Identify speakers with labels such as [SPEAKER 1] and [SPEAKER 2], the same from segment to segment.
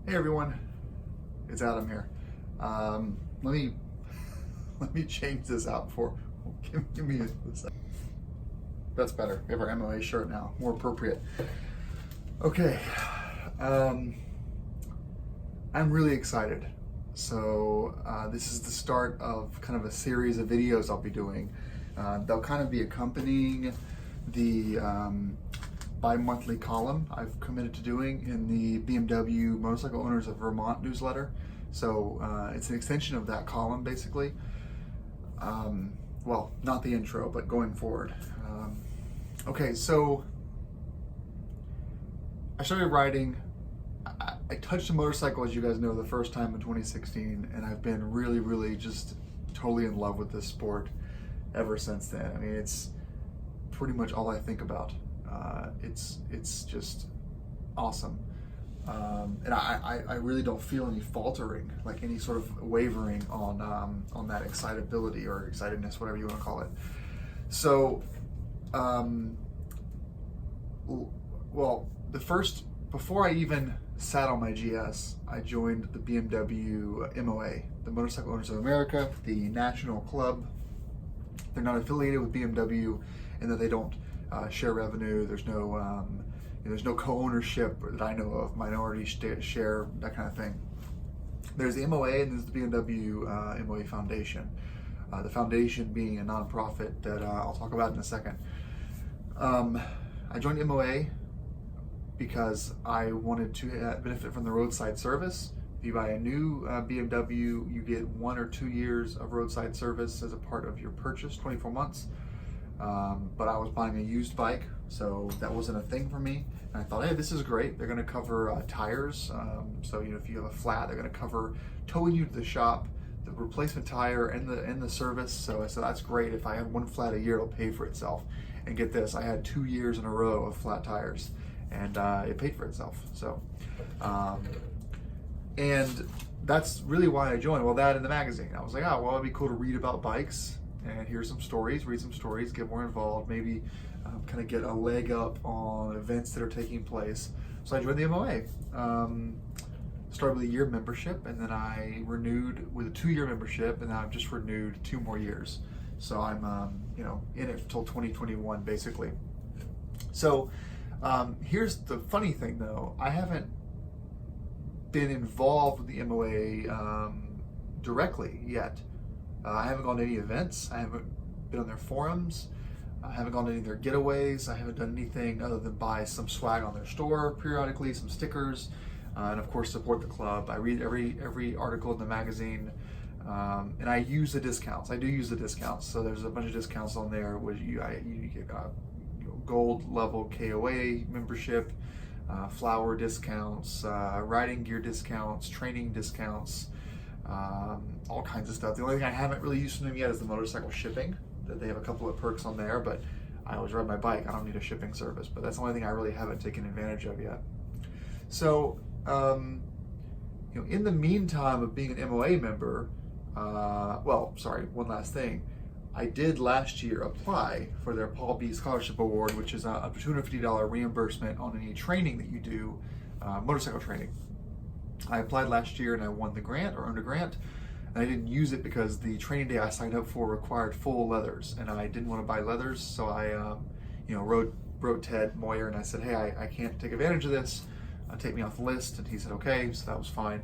[SPEAKER 1] Hey everyone, it's Adam here. Let me let me change this out before. Give me a second. That's better. We have our MOA shirt now, more appropriate. Okay, I'm really excited. So this is the start of kind of a series of videos I'll be doing. They'll kind of be accompanying the bi-monthly column I've committed to doing in the BMW Motorcycle Owners of Vermont newsletter. So it's an extension of that column, basically. Well, not the intro, but going forward. Okay, so I started riding. I touched a motorcycle, as you guys know, the first time in 2016, and I've been really just totally in love with this sport ever since then. I mean, it's pretty much all I think about. It's just awesome. And I really don't feel any faltering, like any sort of wavering on that excitability or excitedness, whatever you want to call it. So, well, before I even sat on my GS, I joined the BMW MOA, the Motorcycle Owners of America, the national club. They're not affiliated with BMW in that they don't share revenue. There's no co-ownership that I know of, minority share, that kind of thing. There's the MOA and there's the BMW MOA Foundation. The foundation being a nonprofit that I'll talk about in a second. I joined MOA because I wanted to benefit from the roadside service. If you buy a new BMW, you get 1 or 2 years of roadside service as a part of your purchase, 24 months. But I was buying a used bike, so that wasn't a thing for me. And I thought, hey, this is great. They're going to cover tires. So if you have a flat, they're going to cover towing you to the shop, the replacement tire, and the service. So I said, that's great. If I have one flat a year, it'll pay for itself. And get this, I had 2 years in a row of flat tires, and it paid for itself. So, and that's really why I joined. Well, that in the magazine. I was like, oh, well, it'd be cool to read about bikes and hear some stories, read some stories, get more involved, maybe kind of get a leg up on events that are taking place. So I joined the MOA. Started with a year membership, and then I renewed with a 2-year membership, and then I've just renewed 2 more years. So I'm in it until 2021, basically. So here's the funny thing, though. I haven't been involved with the MOA directly yet. I haven't gone to any events. I haven't been on their forums. I haven't gone to any of their getaways. I haven't done anything other than buy some swag on their store periodically, some stickers, and of course support the club. I read every article in the magazine, and I use the discounts. I do use the discounts. So there's a bunch of discounts on there where you get gold level KOA membership, flower discounts, riding gear discounts, training discounts. All kinds of stuff. The only thing I haven't really used from them yet is the motorcycle shipping. That they have a couple of perks on there, but I always ride my bike. I don't need a shipping service, but that's the only thing I really haven't taken advantage of yet. So, in the meantime of being an MOA member, one last thing. I did last year apply for their Paul B Scholarship Award, which is a $250 reimbursement on any training that you do, motorcycle training. I applied last year and I won the grant, or earned a grant, and I didn't use it because the training day I signed up for required full leathers, and I didn't want to buy leathers, so I wrote Ted Moyer and I said, hey, I can't take advantage of this, take me off the list, and he said okay, so that was fine.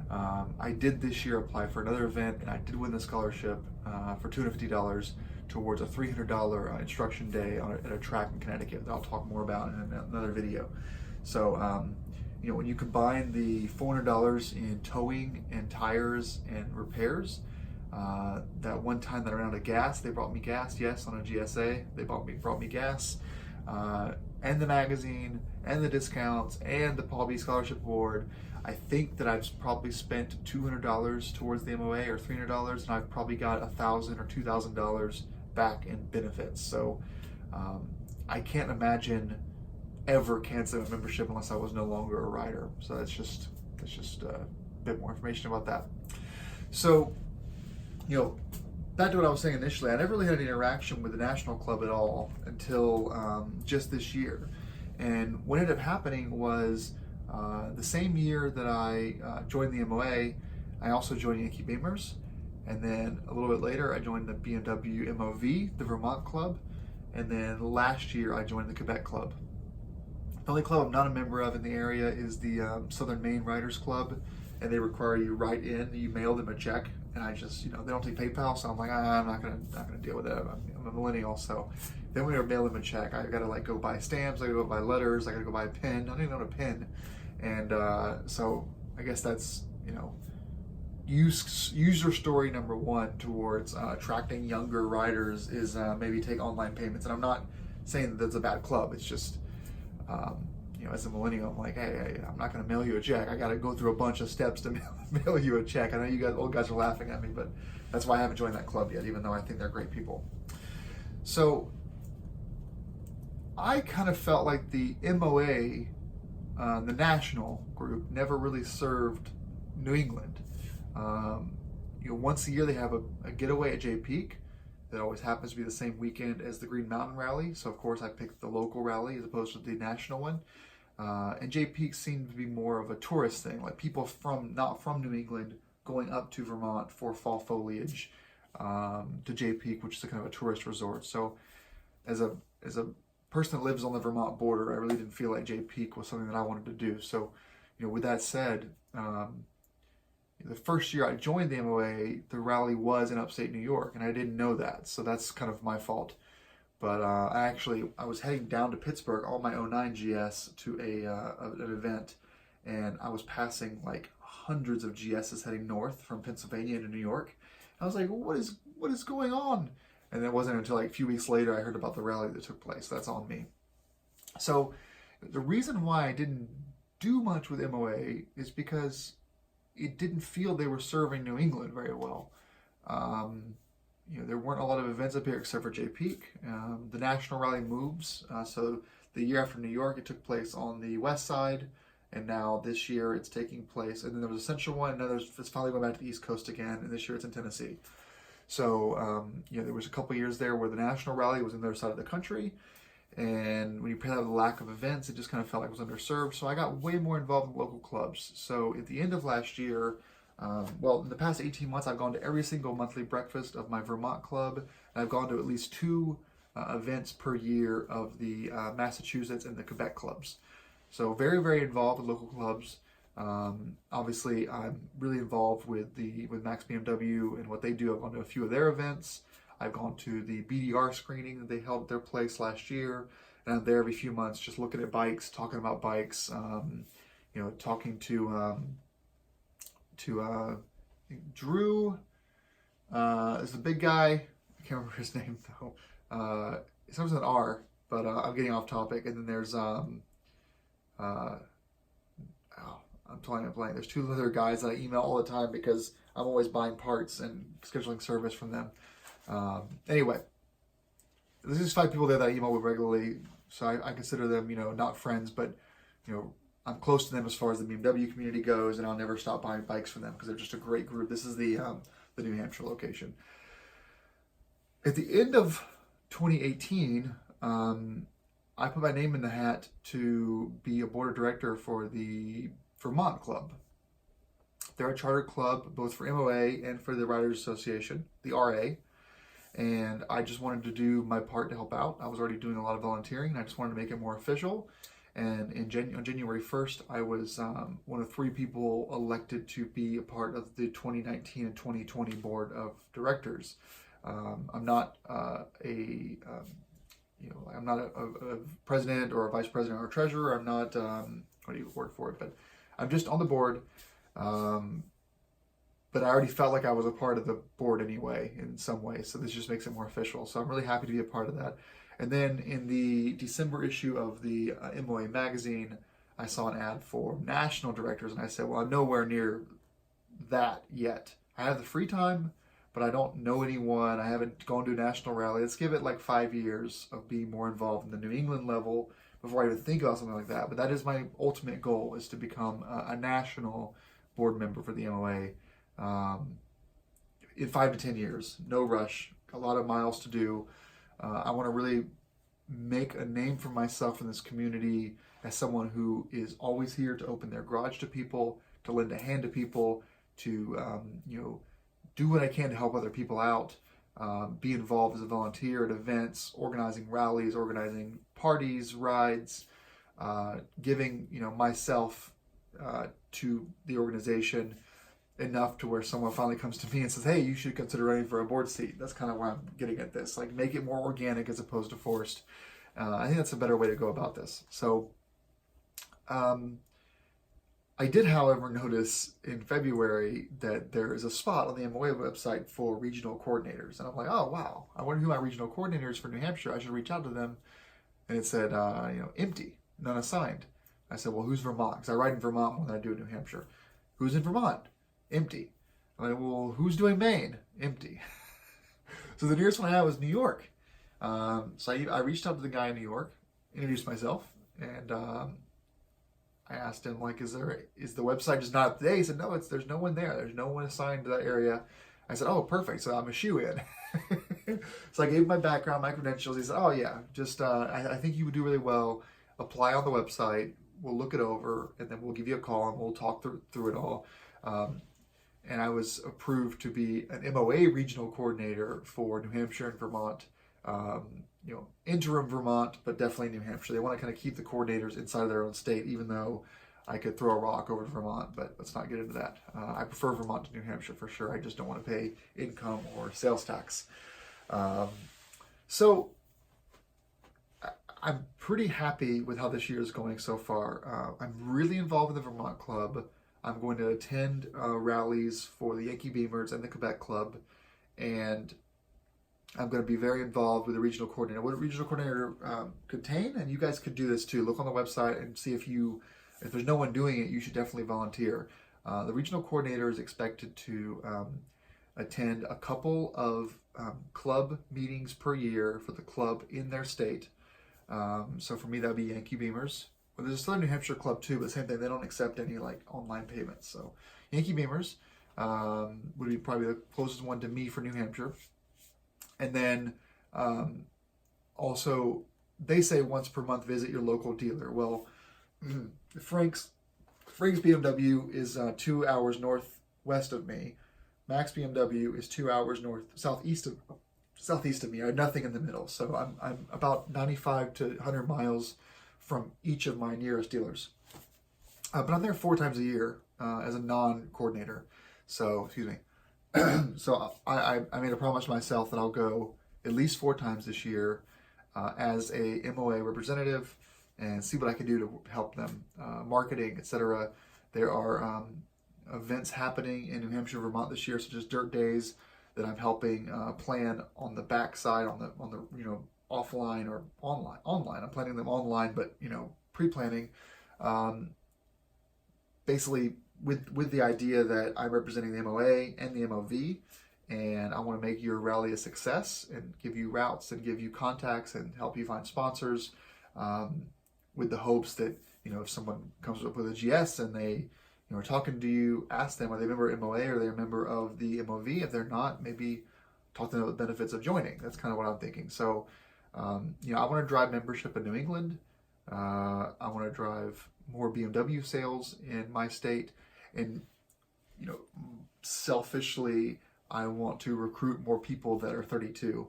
[SPEAKER 1] I did this year apply for another event, and I did win the scholarship for $250 towards a $300 instruction day at a track in Connecticut that I'll talk more about in another video. So when you combine the $400 in towing and tires and repairs, that one time that I ran out of gas, they brought me gas, yes, on a GSA, they brought me gas, and the magazine, and the discounts, and the Paul B Scholarship Award. I think that I've probably spent $200 towards the MOA, or $300, and I've probably got $1,000 or $2,000 back in benefits. So I can't imagine ever canceling a membership unless I was no longer a rider. So that's just a bit more information about that. So, back to what I was saying initially, I never really had any interaction with the National Club at all until just this year. And what ended up happening was The same year that I joined the MOA, I also joined Yankee Beamers. And then a little bit later, I joined the BMW MOV, the Vermont club. And then last year, I joined the Quebec club. The only club I'm not a member of in the area is the Southern Maine Writers Club, and they require you write in, you mail them a check, and I just, they don't take PayPal, so I'm like, I'm not gonna deal with that. I'm a millennial, so then when we mail them a check, I gotta like go buy stamps, I gotta go buy letters, I gotta go buy a pen. I don't even own a pen, and so I guess that's user story number one towards attracting younger writers is maybe take online payments. And I'm not saying that that's a bad club. It's just as a millennial, I'm like, hey, I'm not going to mail you a check. I got to go through a bunch of steps to mail you a check. I know you guys, old guys, are laughing at me, but that's why I haven't joined that club yet, even though I think they're great people. So I kind of felt like the MOA, the national group, never really served New England. Once a year they have a getaway at Jay Peak that always happens to be the same weekend as the Green Mountain Rally. So of course I picked the local rally as opposed to the national one. And Jay Peak seemed to be more of a tourist thing, like people not from New England going up to Vermont for fall foliage to Jay Peak, which is a kind of a tourist resort. So as a person that lives on the Vermont border, I really didn't feel like Jay Peak was something that I wanted to do. So, with that said, the first year I joined the MOA, the rally was in upstate New York, and I didn't know that, so that's kind of my fault. But I was heading down to Pittsburgh on my 09 GS to an event, and I was passing like hundreds of GSs heading north from Pennsylvania to New York. I was like, what is going on? And it wasn't until like a few weeks later I heard about the rally that took place. That's on me. So the reason why I didn't do much with MOA is because it didn't feel they were serving New England very well. There weren't a lot of events up here except for Jay Peak. The national rally moves. So the year after New York, it took place on the west side, and now this year it's taking place. And then there was a central one, and now it's finally going back to the East Coast again, and this year it's in Tennessee. So there was a couple years there where the national rally was on the other side of the country, and when you pair that with the lack of events, it just kind of felt like it was underserved. So I got way more involved in local clubs. So at the end of last year, in the past 18 months, I've gone to every single monthly breakfast of my Vermont club, and I've gone to at least 2 events per year of the Massachusetts and the Quebec clubs. So very, very involved with local clubs. Obviously, I'm really involved with Max BMW and what they do. I've gone to a few of their events. I've gone to the BDR screening that they held at their place last year, and I'm there every few months just looking at bikes, talking about bikes, talking to Drew, is the big guy. I can't remember his name though. It starts with an R, but I'm getting off topic. And then there's I'm totally blank. There's 2 other guys that I email all the time because I'm always buying parts and scheduling service from them. Anyway, there's just 5 people there that I email with regularly, so I consider them, not friends, but I'm close to them as far as the BMW community goes, and I'll never stop buying bikes from them because they're just a great group. This is the New Hampshire location. At the end of 2018, I put my name in the hat to be a board of director for the Vermont Club. They're a charter club both for MOA and for the Writers Association, the RA. And I just wanted to do my part to help out. I was already doing a lot of volunteering, and I just wanted to make it more official. And on January 1st, I was one of 3 people elected to be a part of the 2019 and 2020 board of directors. I'm not I'm not a president or a vice president or a treasurer. I'm not what do you word for it? But I'm just on the board. But I already felt like I was a part of the board anyway in some way, so this just makes it more official. So I'm really happy to be a part of that. And then in the December issue of the MOA magazine, I saw an ad for national directors, and I said, well, I'm nowhere near that yet. I have the free time, but I don't know anyone. I haven't gone to a national rally. Let's give it like 5 years of being more involved in the New England level before I even think about something like that. But that is my ultimate goal, is to become a national board member for the MOA in 5 to 10 years. No rush, a lot of miles to do. I want to really make a name for myself in this community as someone who is always here to open their garage to people, to lend a hand to people, to do what I can to help other people out, be involved as a volunteer at events, organizing rallies, organizing parties, rides, giving myself to the organization enough to where someone finally comes to me and says, hey, you should consider running for a board seat. That's kind of why I'm getting at this. Like, make it more organic as opposed to forced. I think that's a better way to go about this. So I did, however, notice in February that there is a spot on the MOA website for regional coordinators. And I'm like, oh, wow, I wonder who my regional coordinator is for New Hampshire. I should reach out to them. And it said, empty, none assigned. I said, well, who's Vermont? Because I ride in Vermont more than I do in New Hampshire. Who's in Vermont? Empty. I'm like, well, who's doing Maine? Empty. So the nearest one I had was New York. So I reached out to the guy in New York, introduced myself, and I asked him, like, is the website just not up to date? He said, no, there's no one there. There's no one assigned to that area. I said, oh, perfect. So I'm a shoe-in. So I gave him my background, my credentials. He said, oh, yeah, just I think you would do really well. Apply on the website. We'll look it over, and then we'll give you a call, and we'll talk through it all. And I was approved to be an MOA Regional Coordinator for New Hampshire and Vermont. Interim Vermont, but definitely New Hampshire. They want to kind of keep the coordinators inside of their own state, even though I could throw a rock over to Vermont, but let's not get into that. I prefer Vermont to New Hampshire for sure. I just don't want to pay income or sales tax. So I'm pretty happy with how this year is going so far. I'm really involved in the Vermont Club. I'm going to attend rallies for the Yankee Beamers and the Quebec Club, and I'm going to be very involved with the regional coordinator. What a regional coordinator contain, and you guys could do this too. Look on the website and see if there's no one doing it, you should definitely volunteer. The regional coordinator is expected to attend a couple of club meetings per year for the club in their state. So for me, that would be Yankee Beamers. Well, there's a Southern New Hampshire club too, but same thing. They don't accept any like online payments. So Yankee Beamers would be probably the closest one to me for New Hampshire. And then also, they say once per month visit your local dealer. Well, Frank's BMW is 2 hours northwest of me. Max BMW is 2 hours southeast of me. I have nothing in the middle, so I'm about 95 to 100 miles from each of my nearest dealers. But I'm there 4 times a year as a non-coordinator. So, excuse me. So I made a promise to myself that I'll go at least 4 times this year as a MOA representative and see what I can do to help them, marketing, etc. There are events happening in New Hampshire, Vermont this year, such as dirt days that I'm helping plan on the backside, on the offline or online. I'm planning them online, but pre-planning. Basically, with the idea that I'm representing the MOA and the MOV, and I want to make your rally a success and give you routes and give you contacts and help you find sponsors, with the hopes that if someone comes up with a GS and they are talking to you, ask them, are they a member of MOA or are they a member of the MOV? If they're not, maybe talk to them about the benefits of joining. That's kind of what I'm thinking. So I want to drive membership in New England. I want to drive more BMW sales in my state. And, selfishly, I want to recruit more people that are 32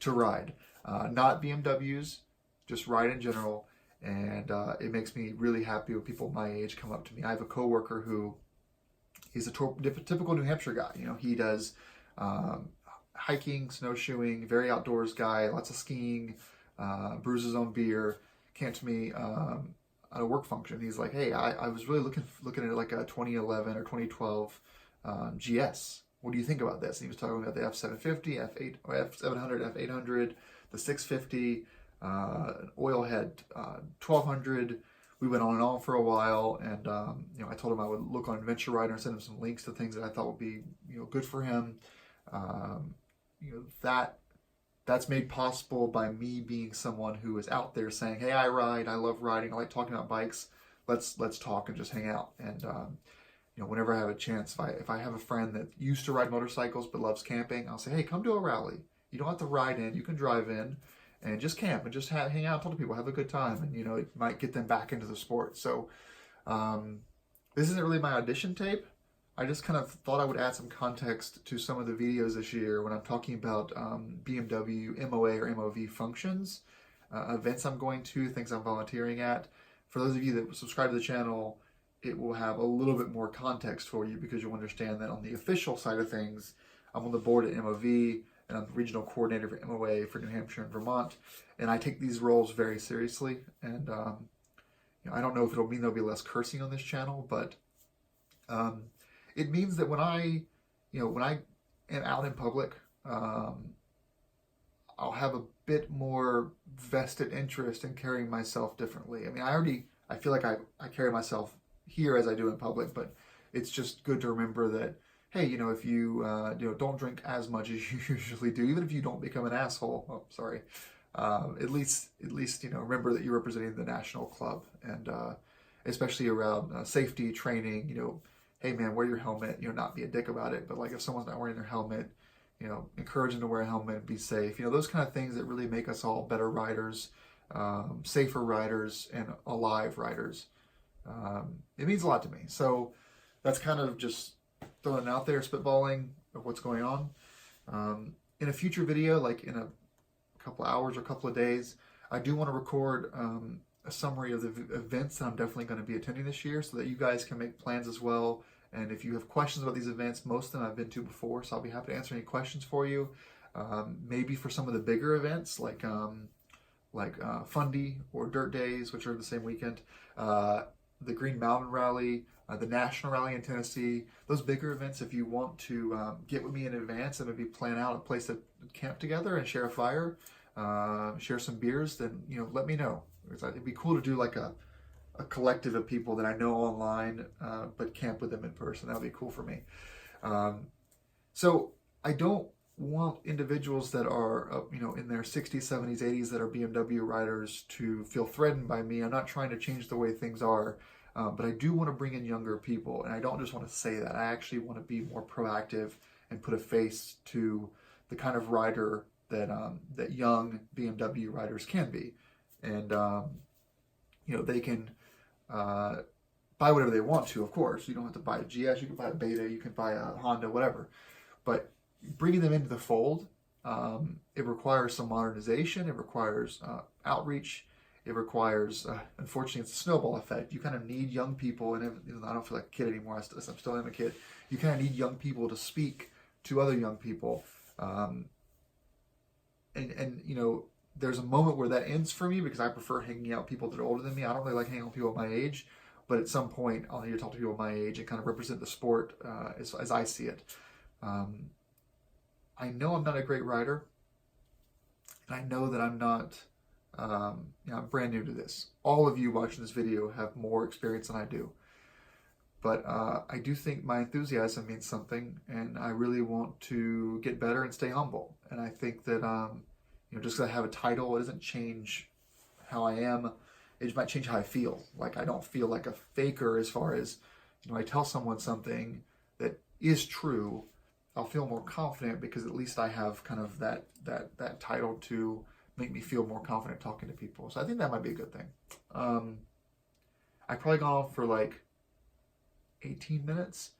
[SPEAKER 1] to ride. Not BMWs, just ride in general. And it makes me really happy when people my age come up to me. I have a coworker who is a typical New Hampshire guy. He does hiking, snowshoeing, very outdoors guy, lots of skiing, brews his own beer, came to me at a work function. He's like, hey, I was really looking at like a 2011 or 2012 GS. What do you think about this? And he was talking about the F750, F700, F800, the 650, oil head 1200. We went on and on for a while, and I told him I would look on Adventure Rider and send him some links to things that I thought would be good for him. That's made possible by me being someone who is out there saying, hey, I ride, I love riding, I like talking about bikes. Let's talk and just hang out. And whenever I have a chance, if I have a friend that used to ride motorcycles but loves camping, I'll say, hey, come to a rally. You don't have to ride in, you can drive in, and just camp and just hang out, talk to people, have a good time, and it might get them back into the sport. So this isn't really my audition tape. I just kind of thought I would add some context to some of the videos this year when I'm talking about BMW MOA or MOV functions, events I'm going to, things I'm volunteering at. For those of you that subscribe to the channel, it will have a little bit more context for you, because you'll understand that on the official side of things, I'm on the board at MOV, and I'm the regional coordinator for MOA for New Hampshire and Vermont, and I take these roles very seriously. And I don't know if it'll mean there'll be less cursing on this channel, but it means that when I am out in public, I'll have a bit more vested interest in carrying myself differently. I mean, I feel like I carry myself here as I do in public, but it's just good to remember that, hey, if you don't drink as much as you usually do, even if you don't become an asshole. Oh, sorry. At least remember that you're representing the national club, and especially around safety training. Hey man, wear your helmet. Not be a dick about it, but like if someone's not wearing their helmet, encourage them to wear a helmet, be safe. Those kind of things that really make us all better riders, safer riders, and alive riders. It means a lot to me. So that's kind of just throwing it out there, spitballing of what's going on. In a future video, like in a couple hours or a couple of days, I do want to record a summary of the events that I'm definitely going to be attending this year, so that you guys can make plans as well. And if you have questions about these events, most of them I've been to before, so I'll be happy to answer any questions for you. Maybe for some of the bigger events, like Fundy or Dirt Days, which are the same weekend, the Green Mountain Rally, the National Rally in Tennessee, those bigger events, if you want to get with me in advance and maybe plan out a place to camp together and share a fire, share some beers, then let me know. It'd be cool to do like a collective of people that I know online, but camp with them in person. That would be cool for me. So I don't want individuals that are in their 60s, 70s, 80s that are BMW riders to feel threatened by me. I'm not trying to change the way things are, but I do want to bring in younger people, and I don't just want to say that. I actually want to be more proactive and put a face to the kind of rider that young BMW riders can be. And they can buy whatever they want to, of course. You don't have to buy a GS, you can buy a Beta, you can buy a Honda, whatever. But bringing them into the fold, it requires some modernization, it requires outreach, it requires, unfortunately, it's a snowball effect. You kind of need young people, and I don't feel like a kid anymore, I'm still am a kid. You kind of need young people to speak to other young people. There's a moment where that ends for me, because I prefer hanging out with people that are older than me. I don't really like hanging out with people my age, but at some point I'll need to talk to people my age and kind of represent the sport as I see it. I know I'm not a great rider, and I know that I'm not, I'm brand new to this. All of you watching this video have more experience than I do. But I do think my enthusiasm means something, and I really want to get better and stay humble. And I think that just because I have a title, it doesn't change how I am. It just might change how I feel. Like, I don't feel like a faker as far as, I tell someone something that is true, I'll feel more confident, because at least I have kind of that title to make me feel more confident talking to people. So I think that might be a good thing. I probably gone on for like 18 minutes.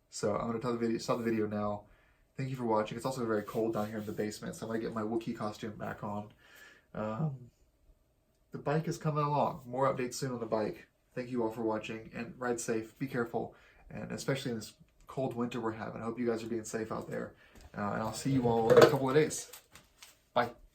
[SPEAKER 1] So I'm going to stop the video now. Thank you for watching. It's also very cold down here in the basement, so I'm going to get my Wookiee costume back on. The bike is coming along. More updates soon on the bike. Thank you all for watching, and ride safe, be careful, and especially in this cold winter we're having. I hope you guys are being safe out there. And I'll see you all in a couple of days.